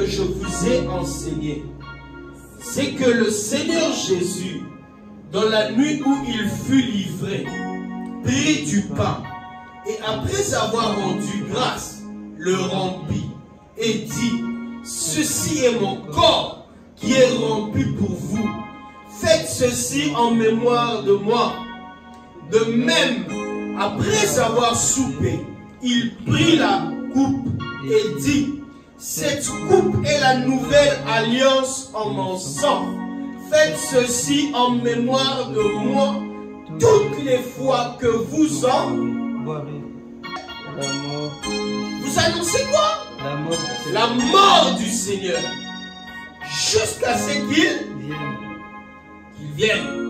que je vous ai enseigné, c'est que le Seigneur Jésus, dans la nuit où il fut livré, prit du pain et après avoir rendu grâce, le rompit et dit, ceci est mon corps qui est rompu pour vous. Faites ceci en mémoire de moi. De même, après avoir soupé, il prit la coupe et dit, cette coupe est la nouvelle alliance en mon sang. Faites ceci en mémoire de moi toutes les fois que vous en boirez. Vous annoncez quoi? La mort du Seigneur. Jusqu'à ce qu'il vienne.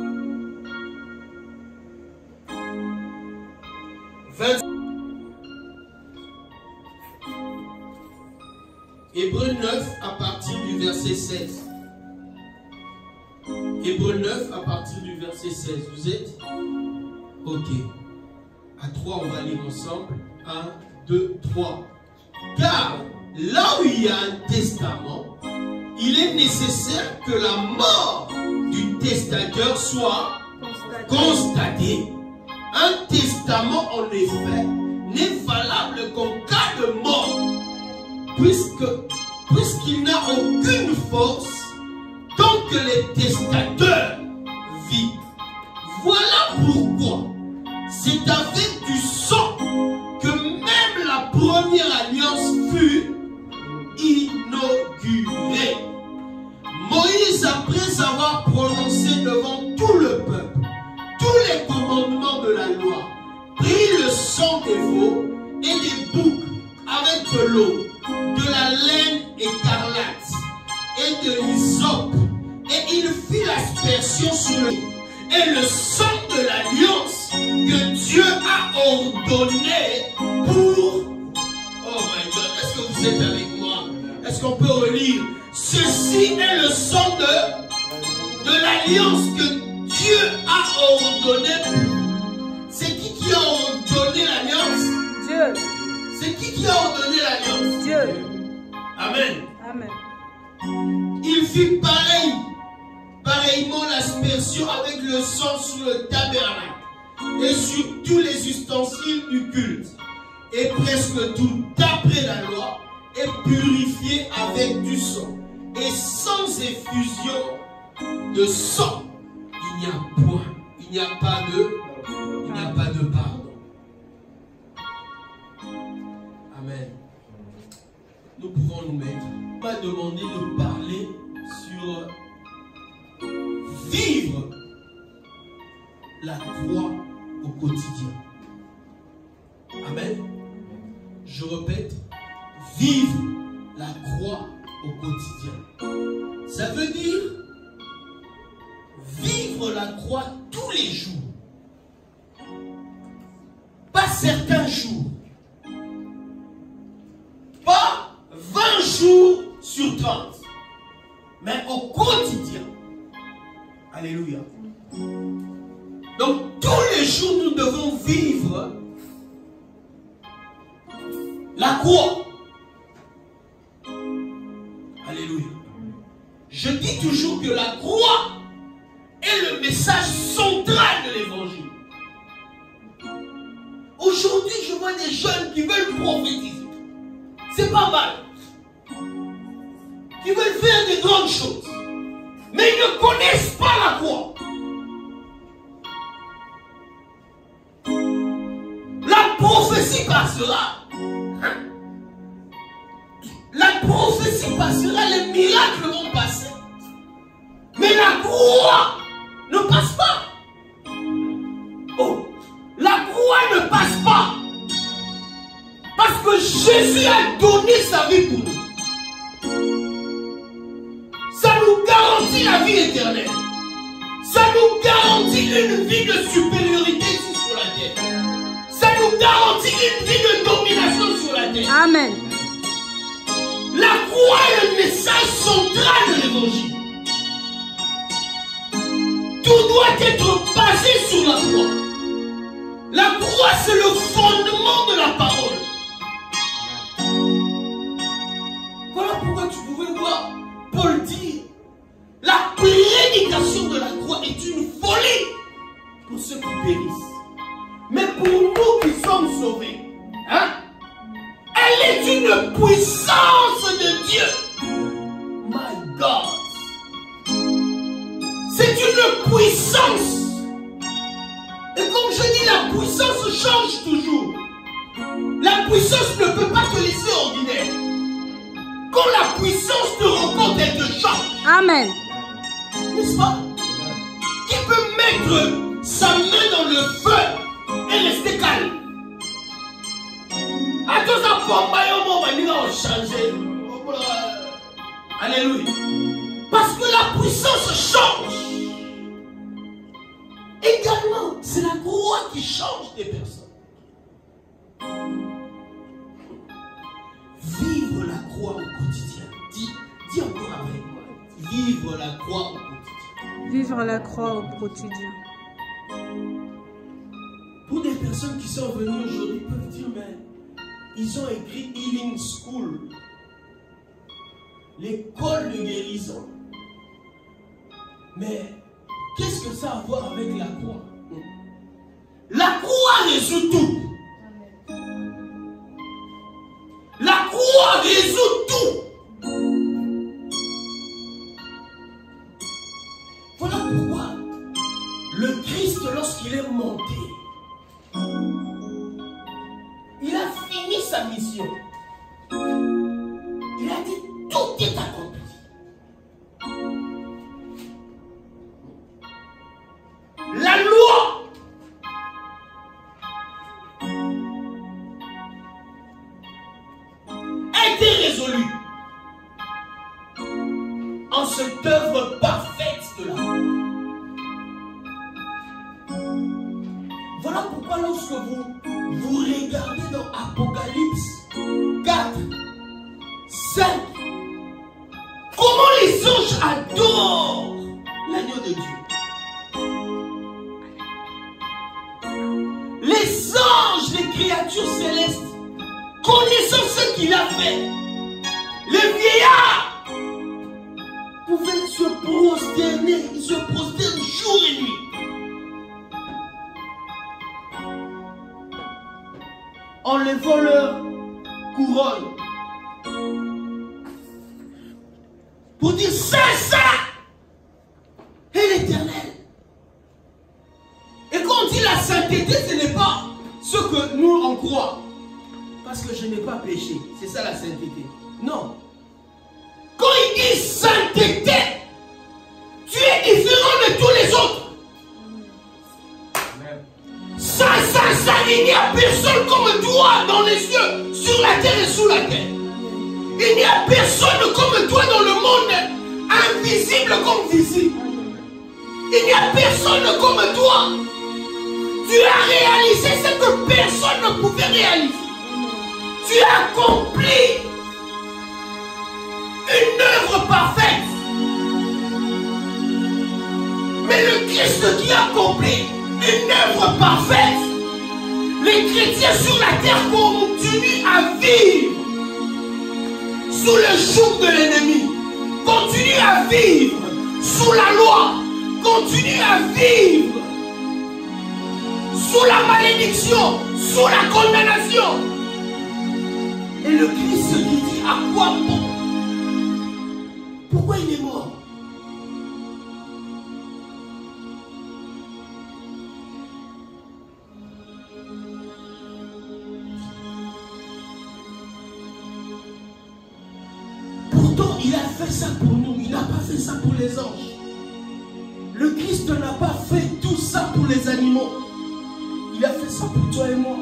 Hébreux 9 à partir du verset 16. Hébreux 9 à partir du verset 16. Vous êtes? Ok. À 3, on va lire ensemble. 1, 2, 3. Car là où il y a un testament, il est nécessaire que la mort du testateur soit constatée. Un testament, en effet, n'est valable qu'en cas de mort, puisqu'il n'a aucune force tant que les testateurs vivent. Voilà pourquoi c'est avec du sang que même la première alliance fut inaugurée. Moïse, après avoir prononcé devant tout le peuple tous les commandements de la loi, prit le sang des veaux et des boucs avec de l'eau, de la laine écarlate et de l'hysope, et il fit l'aspersion sur le et le sang de l'alliance que Dieu a ordonné pour... Oh my God, est-ce que vous êtes avec moi? Est-ce qu'on peut relire? Ceci est le sang de l'alliance que Dieu a ordonné. C'est qui a ordonné l'alliance? Dieu. C'est qui a ordonné l'alliance? Dieu. Amen. Amen. Il fit pareillement l'aspersion avec le sang sur le tabernacle et sur tous les ustensiles du culte. Et presque tout, d'après la loi, est purifié avec du sang. Et sans effusion de sang, il n'y a point, il n'y a pas de pardon. Amen. Nous pouvons nous mettre. On m'a demandé de parler sur vivre la croix au quotidien. Amen. Je répète, vivre la croix au quotidien. Ça veut dire vivre la croix tous les jours. Pas certains jours. Pas 20 jours sur 30. Mais au quotidien. Alléluia. Donc tous les jours nous devons vivre la croix. Alléluia. Je dis toujours que la croix est le message central de l'évangile. Aujourd'hui, je vois des jeunes qui veulent prophétiser. C'est pas mal. Qui veulent faire des grandes choses. Mais ils ne connaissent pas la croix. La prophétie passera. La prophétie passera, les miracles vont passer. Mais la croix ne passe pas. Oh, la croix ne passe pas. Parce que Jésus a donné sa vie pour nous. Ça nous garantit la vie éternelle. Ça nous garantit une vie de supériorité sur la terre. Ça nous garantit une vie de domination sur la terre. Amen. La croix est le message central de l'évangile. Tout doit être basé sur la croix. La croix, c'est le fondement de la parole. Voilà pourquoi tu pouvais ceux qui périssent. Mais pour nous qui sommes sauvés, hein, elle est une puissance de Dieu. My God. C'est une puissance. Et comme je dis, la puissance change toujours. La puissance ne peut pas te laisser ordinaire. Quand la puissance te rencontre, elle te change. Amen. N'est-ce pas? Qui peut mettre sa main dans le feu et rester calme? Alléluia. Parce que la puissance change. Également, c'est la croix qui change des personnes. Vivre la croix au quotidien. Dis encore avec moi. Vivre la croix au quotidien. Vivre la croix au quotidien. Pour des personnes qui sont venues aujourd'hui, peuvent dire, mais ils ont écrit Healing School, l'école de guérison. Mais qu'est-ce que ça a à voir avec la croix? La croix résout tout. La croix résout tout. Voilà pourquoi le Christ, lorsqu'il est monté, il a fini sa mission. Il a dit, tout est accompli. La loi a été résolue en cette œuvre parfaite de la loi. Voilà pourquoi lorsque vous regardez dans Apocalypse 4, 5, comment les anges adorent l'agneau de Dieu. Les anges, les créatures célestes, connaissant ce qu'il a fait, les vieillards pouvaient se prosterner, ils se prosternent jour et nuit. En levant leur couronne pour dire ça est l'éternel. Et quand on dit la sainteté, ce n'est pas ce que nous on croit, parce que je n'ai pas péché, c'est ça la sainteté. Non, quand il dit sainteté, tu es différent de tous les autres. Ça, il n'y a personne comme toi dans les cieux, sur la terre et sous la terre. Il n'y a personne comme toi dans le monde, invisible comme visible. Il n'y a personne comme toi. Tu as réalisé ce que personne ne pouvait réaliser. Tu as accompli une œuvre parfaite. Mais le Christ qui a accompli une œuvre parfaite, les chrétiens sur la terre continuent à vivre sous le joug de l'ennemi, continuent à vivre sous la loi, continuent à vivre sous la malédiction, sous la condamnation. Et le Christ qui dit à quoi bon? Pourquoi il est mort? Il a fait ça pour nous, il n'a pas fait ça pour les anges. Le Christ n'a pas fait tout ça pour les animaux. Il a fait ça pour toi et moi.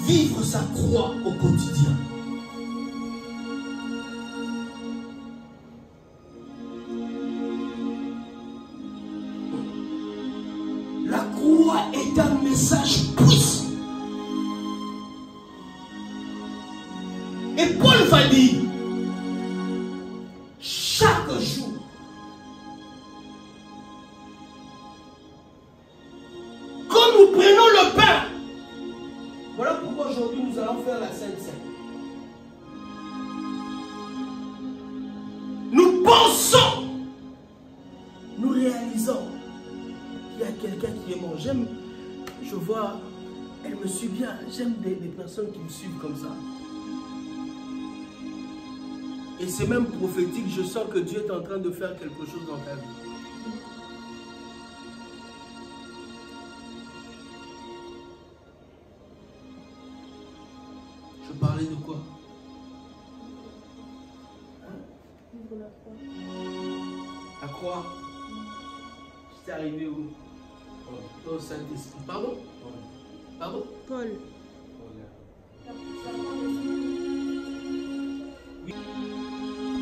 Vivre sa croix au quotidien. La croix est un message puissant. Et Paul va dire, chaque jour, quand nous prenons le pain, voilà pourquoi aujourd'hui nous allons faire la Sainte Seine. Nous pensons quelqu'un qui est mort. J'aime, je vois, elle me suit bien. J'aime des personnes qui me suivent comme ça. Et c'est même prophétique. Je sens que Dieu est en train de faire quelque chose dans ta vie. Je parlais de quoi? La croix. J'étais arrivé où? Au Saint-Esprit. Pardon? Pardon? Paul.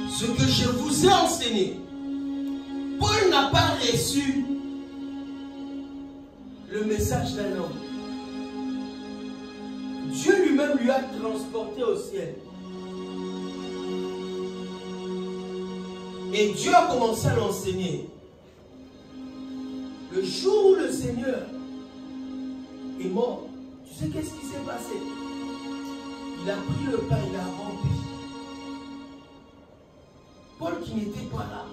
Ce que je vous ai enseigné, Paul n'a pas reçu le message d'un homme. Dieu lui-même lui a transporté au ciel. Et Dieu a commencé à l'enseigner. Le jour où le Seigneur est mort, tu sais qu'est-ce qui s'est passé? Il a pris le pain, il a rempli. Paul, qui n'était pas là,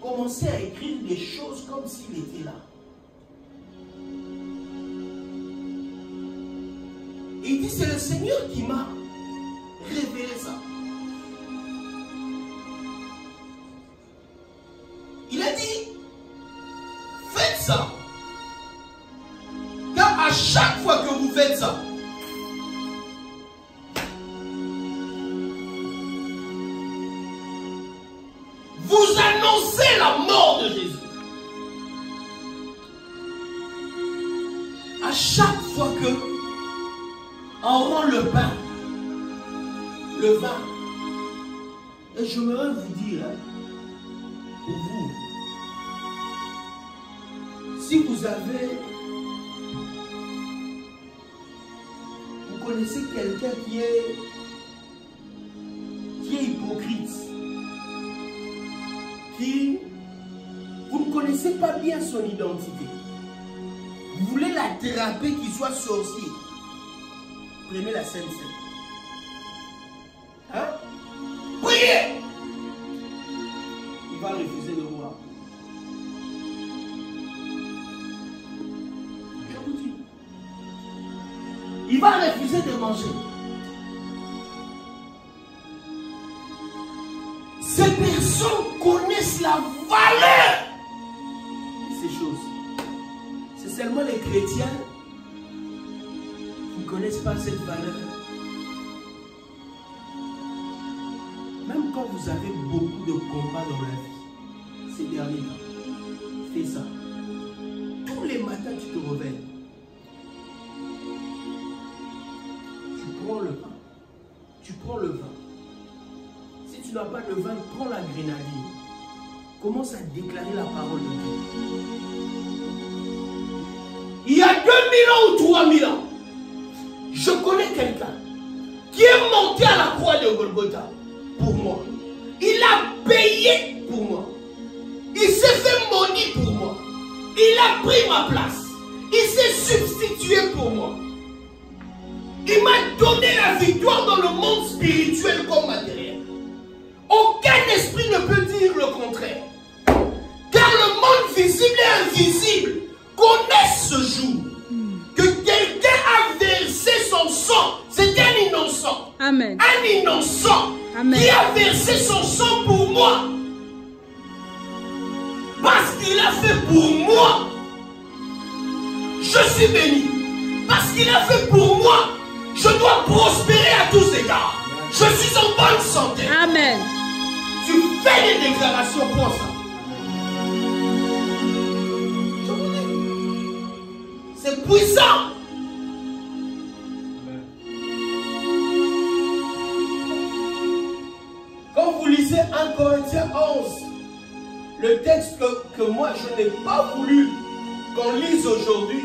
commençait à écrire des choses comme s'il était là. Et il dit, c'est le Seigneur qui m'a révélé ça. Il a dit, faites ça. Car à chaque fois que vous faites ça, vous annoncez la mort de Jésus. À chaque fois que on rend le pain, le vin, et je voudrais vous dire, pour vous, si vous connaissez quelqu'un qui est hypocrite, vous ne connaissez pas bien son identité, vous voulez l'attraper qu'il soit sorcier, prenez la Sainte Seine. Hein? Priez! Il va refuser de voir. Je vous dis. Il va refuser de manger. Ces personnes connaissent la valeur de ces choses. C'est seulement les chrétiens qui ne connaissent pas cette valeur. Même quand vous avez beaucoup de combats dans la vie, ces derniers temps, fais ça. Tous les matins, tu te réveilles. Tu prends le pain. Tu prends le vin. Si tu n'as pas de vin, prends la grenadine. Commence à déclarer la parole de Dieu. Il y a 2000 ans ou 3000 ans, je connais quelqu'un qui est monté à la croix de Golgotha pour moi. Il a payé pour moi. Il s'est fait maudit pour moi. Il a pris ma place. Il s'est substitué pour moi. Il m'a donné la victoire dans le monde spirituel comme matériel. Aucun esprit ne peut dire le contraire. Car le monde visible et invisible connaissent ce jour que quelqu'un a versé son sang. C'est un innocent. Amen. Un innocent. Amen. Qui a versé son sang pour moi. Parce qu'il a fait pour moi. Je suis béni. Parce qu'il a fait pour moi. Je dois prospérer à tous égards. Je suis en bonne santé. Amen. Tu fais des déclarations pour ça. Je vous dis. C'est puissant. Quand vous lisez 1 Corinthiens 11, le texte que moi je n'ai pas voulu qu'on lise aujourd'hui,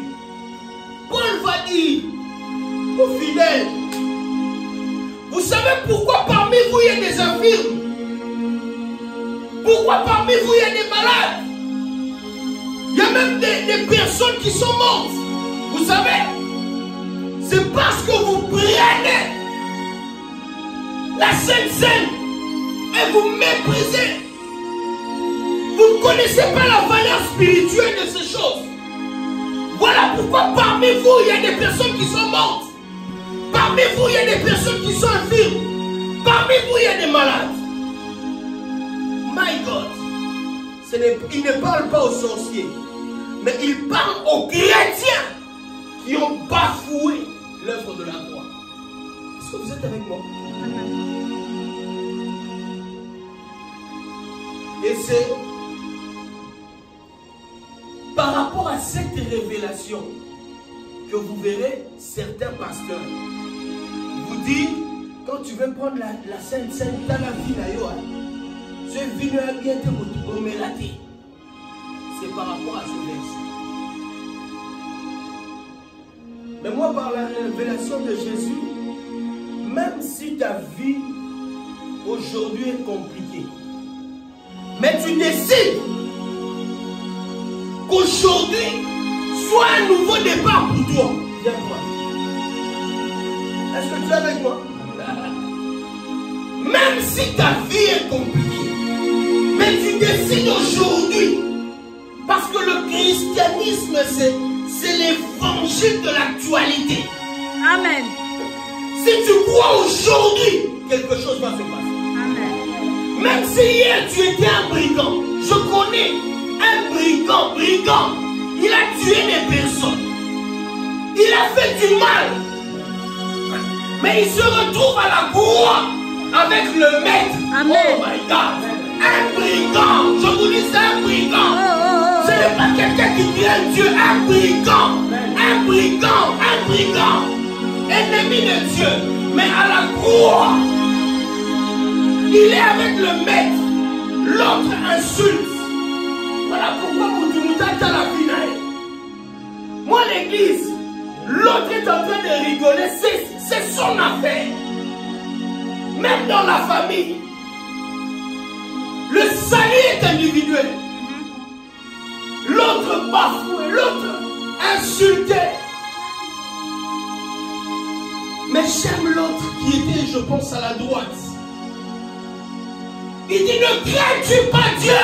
Paul va dire aux fidèles, vous savez pourquoi parmi vous il y a des infirmes? Pourquoi parmi vous il y a des malades? Il y a même des personnes qui sont mortes. Vous savez, c'est parce que vous prenez la Sainte Seine et vous méprisez Vous ne connaissez pas la valeur spirituelle de ces choses. Voilà pourquoi parmi vous, il y a des personnes qui sont mortes. Parmi vous, il y a des personnes qui sont infirmes. Parmi vous, il y a des malades. My God. Il ne parle pas aux sorciers, mais il parle aux chrétiens qui ont bafoué l'œuvre de la croix. Est-ce que vous êtes avec moi? Et c'est par rapport à cette révélation que vous verrez certains pasteurs vous dire, quand tu veux prendre la Sainte Seine dans la vie là, ce vino a bien été relaté. C'est par rapport à ce verset. Mais moi, par la révélation de Jésus, même si ta vie aujourd'hui est compliquée, mais tu décides qu'aujourd'hui soit un nouveau départ pour toi. Viens moi. Est-ce que tu es avec moi? Même si ta vie est compliquée, mais tu décides aujourd'hui, parce que le christianisme c'est l'évangile de l'actualité. Amen. Si tu crois aujourd'hui, quelque chose va se passer. Amen. Même si hier tu étais un brigand, je connais un brigand. Il a tué des personnes. Il a fait du mal. Mais il se retrouve à la croix avec le maître. Amen. Oh my God. Un brigand. Je vous dis c'est un brigand. Ce n'est pas quelqu'un qui vient Dieu. Un brigand. Ennemi de Dieu. Mais à la croix, il est avec le maître. L'autre insulte. Voilà pourquoi vous nous à la finale. Moi l'église, l'autre est en train de rigoler, c'est son affaire. Même dans la famille, le salut est individuel. L'autre bafoué, l'autre insulté. Mais j'aime l'autre qui était, je pense, à la droite. Il dit, ne crains-tu pas Dieu?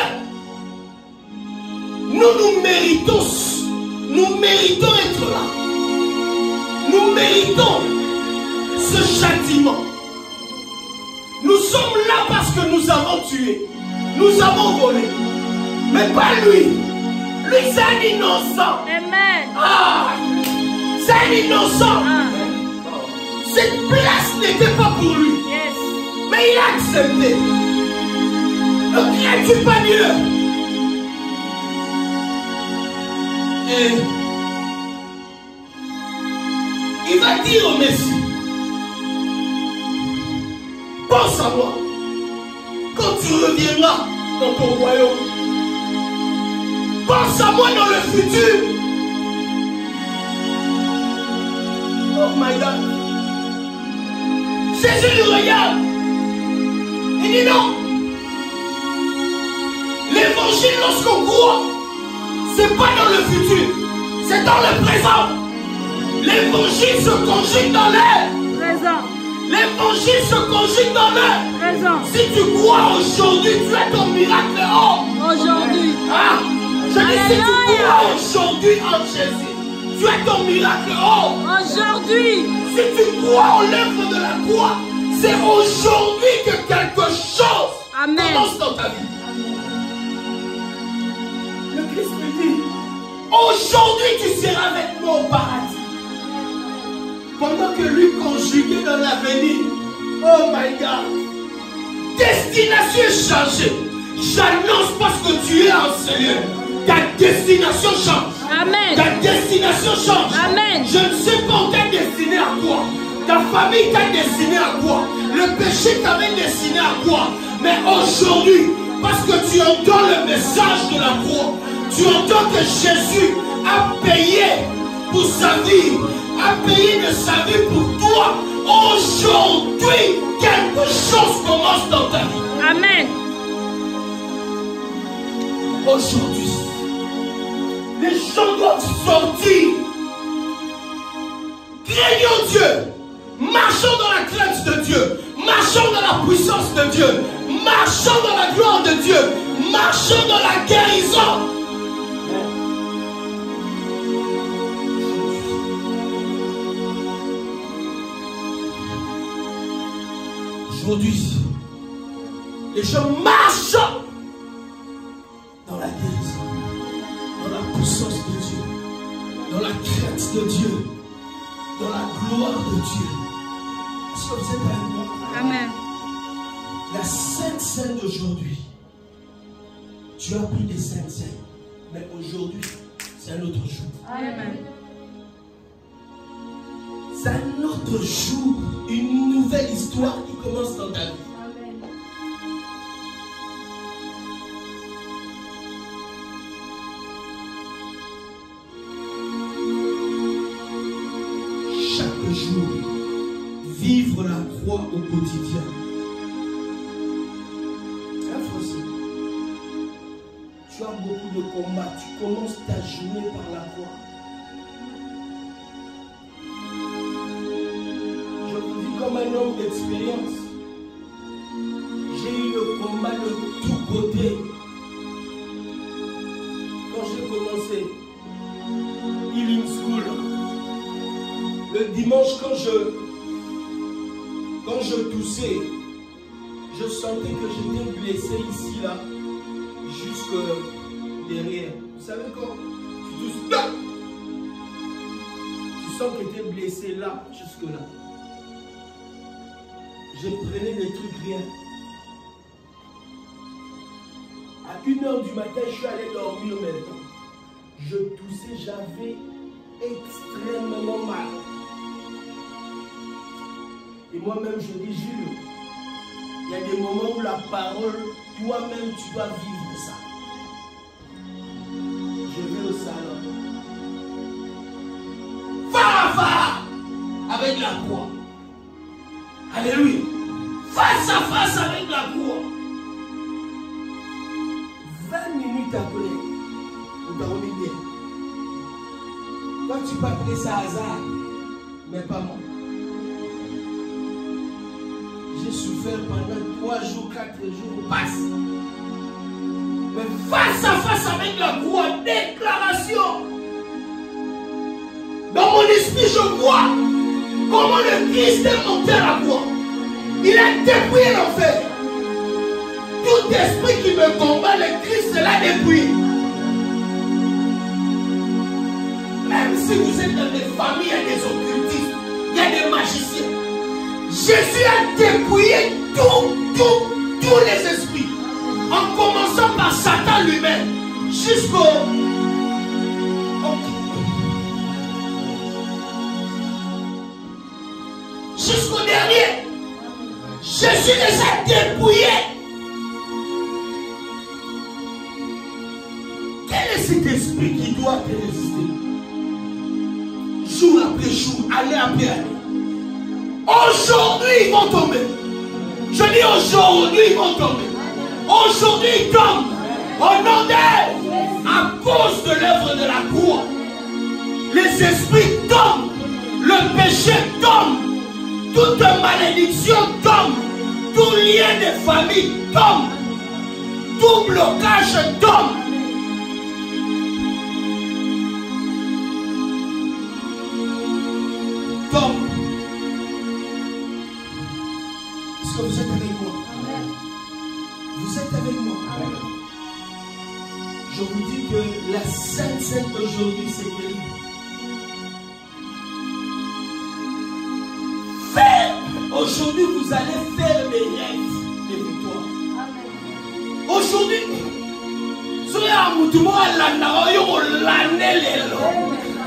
Nous méritons être là. Nous méritons ce châtiment. Nous sommes là parce que nous avons tué. Nous avons volé. Mais pas lui. Lui, c'est un innocent. Amen. Ah, c'est un innocent. Cette place n'était pas pour lui. Yes. Mais il a accepté. Ne crains-tu pas Dieu? Et il va dire au Messie, pense à moi quand tu reviendras dans ton royaume. Pense à moi dans le futur. Oh my God. Jésus lui regarde. Il dit non. L'évangile, lorsqu'on croit, c'est pas dans le futur, c'est dans le présent. L'évangile se conjugue dans l'air. Présent. L'évangile se conjugue dans l'air. Présent. Si tu crois aujourd'hui, tu as ton miracle haut. Aujourd'hui. Ah, je dis si tu crois aujourd'hui en Jésus, tu as ton miracle haut. Aujourd'hui. Si tu crois en l'œuvre de la croix, c'est aujourd'hui que quelque chose commence dans ta vie. Le Christ me dit, aujourd'hui tu seras avec moi au paradis. Pendant que lui conjuguait dans l'avenir, oh my God, destination changée. J'annonce parce que tu es en Seigneur, ta destination change. Amen. Ta destination change. Amen. Je ne sais pas où t'es destiné à quoi. Ta famille t'a destiné à quoi. Le péché t'avait destiné à quoi. Mais aujourd'hui, parce que tu entends le message de la croix, tu entends que Jésus a payé pour sa vie, a payé de sa vie pour toi. Aujourd'hui, quelque chose commence dans ta vie. Amen. Aujourd'hui, les gens doivent sortir. Craignons Dieu. Marchons dans la crainte de Dieu. Marchons dans la puissance de Dieu. Marchons dans la gloire de Dieu. Marchons marchons dans la guérison. Aujourd'hui, les gens marchent dans la guérison, dans la puissance de Dieu, dans la crainte de Dieu, dans la gloire de Dieu. Est-ce que vous êtes avec moi? Amen. La Sainte Seine d'aujourd'hui, tu as pris des Saintes Seines, mais aujourd'hui, c'est un autre jour. Amen. C'est un autre jour, une nouvelle histoire qui commence dans ta vie. Chaque jour, vivre la croix au quotidien. Hein, Francis? Tu as beaucoup de combats. Tu commences ta journée par la croix. Je vous dis comme un homme d'expérience. J'ai eu le combat de tous côtés. Quand j'ai commencé Healing School, le dimanche quand je toussais, je sentais que j'étais blessé ici, là, jusque derrière. Vous savez quand tu tousses, là, tu sens que tu es blessé là, jusque là. Je prenais des trucs rien. À 1h du matin, je suis allé dormir maintenant. Je toussais, j'avais extrêmement mal. Et moi-même, je dis, Jules, il y a des moments où la parole, toi-même, tu dois vivre ça. Je vais au salon. Avec la croix. Alléluia. Face à face avec la croix. 20 minutes après, nous t'avons dit bien. Toi, tu peux appeler ça hasard, mais pas moi. J'ai souffert pendant 3 jours, 4 jours, passe. Mais face à face avec la croix, déclaration. Dans mon esprit, je vois comment le Christ est monté à la croix. Il a dépouillé l'enfer. Tout esprit qui me combat, le Christ l'a dépouillé. Même si vous êtes dans des familles, il y a des occultistes, il y a des magiciens. Jésus a dépouillé tous les esprits. En commençant par Satan lui-même, jusqu'au dernier. Jésus les a dépouillés. Quel est cet esprit qui doit te résister? Jour après jour, année après année. Aujourd'hui, ils vont tomber. Je dis aujourd'hui, ils vont tomber. Aujourd'hui, ils tombent. Au nom d'elle, à cause de l'œuvre de la croix, les esprits tombent. Le péché tombe. Toute malédiction tombe. Tout lien de famille tombe. Tout blocage tombe. Tombe. Est-ce que vous êtes avec moi? Amen. Vous êtes avec moi? Amen. Je vous dis que la Sainte Seine d'aujourd'hui, c'est terrible. Aujourd'hui, vous allez faire des rêves de victoire. Aujourd'hui,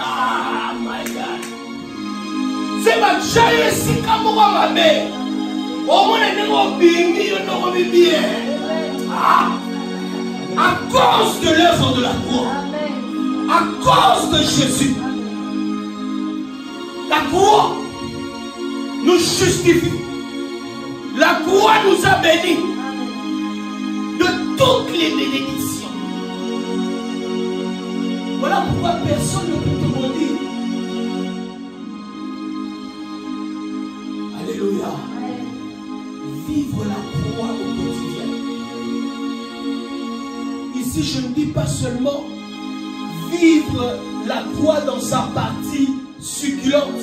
ah my God. C'est ma chaîne ici comme ma mère. Au moins, à cause de l'œuvre de la croix, à cause de Jésus, la croix nous justifie. La croix nous a bénis de toutes les bénédictions. Voilà pourquoi personne ne peut te maudire. Alléluia. Vivre la croix au quotidien. ici, je ne dis pas seulement vivre la croix dans sa partie succulente,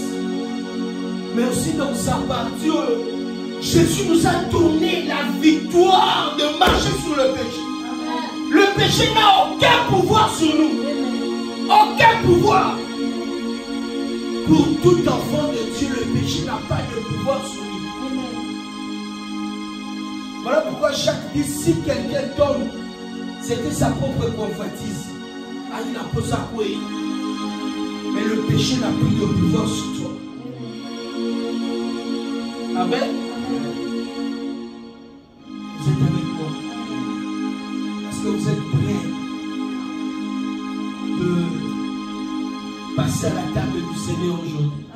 mais aussi dans sa partie où Jésus nous a donné la victoire de marcher sur le péché. Amen. Le péché n'a aucun pouvoir sur nous. Amen. Aucun pouvoir. Pour tout enfant de Dieu, le péché n'a pas de pouvoir sur lui. Amen. Voilà pourquoi Jacques dit, si quelqu'un tombe, c'était sa propre convoitise. Il n'a pas ça quoi. Mais le péché n'a plus de pouvoir sur toi. Amen. Vous êtes avec moi? Est-ce que vous êtes prêts de passer à la table du Seigneur aujourd'hui?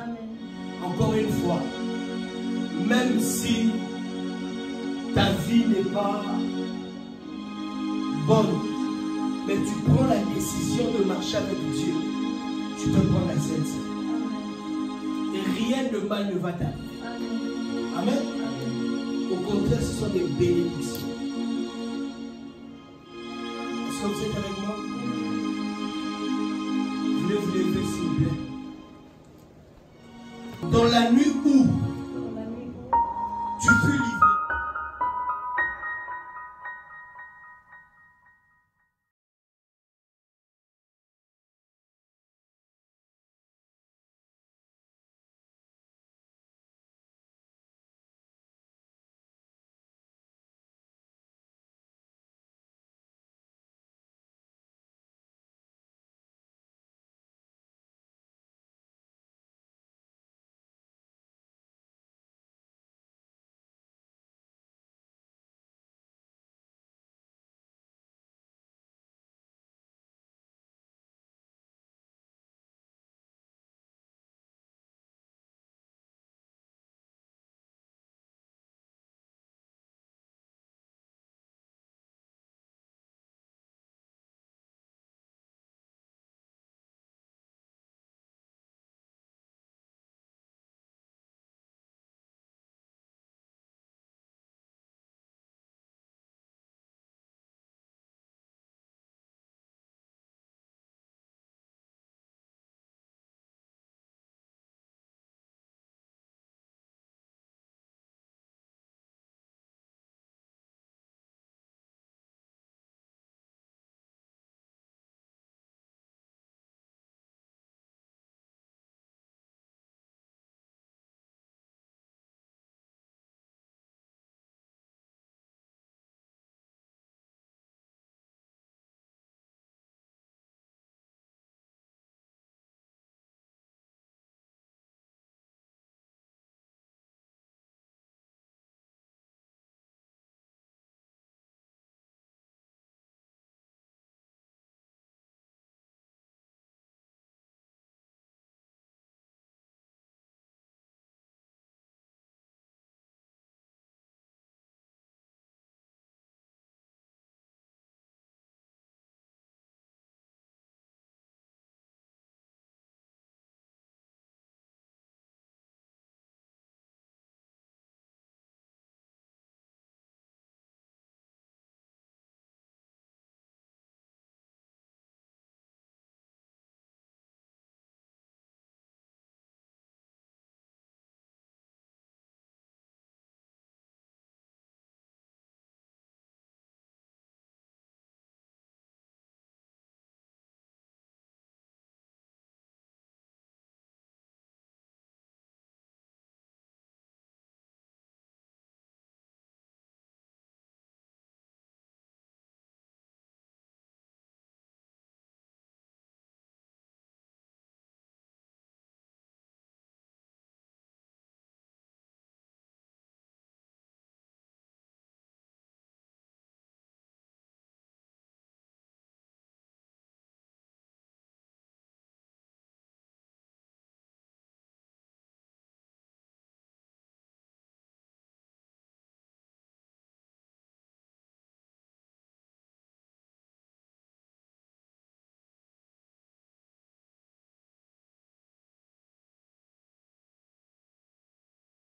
Encore une fois, même si ta vie n'est pas bonne, mais tu prends la décision de marcher avec Dieu, tu peux prendre la scène. Et rien de mal ne va t'arriver. Amen. Au contraire, ce sont des bénédictions. Est-ce que vous êtes avec moi? Venez vous lever, s'il vous plaît. Dans la nuit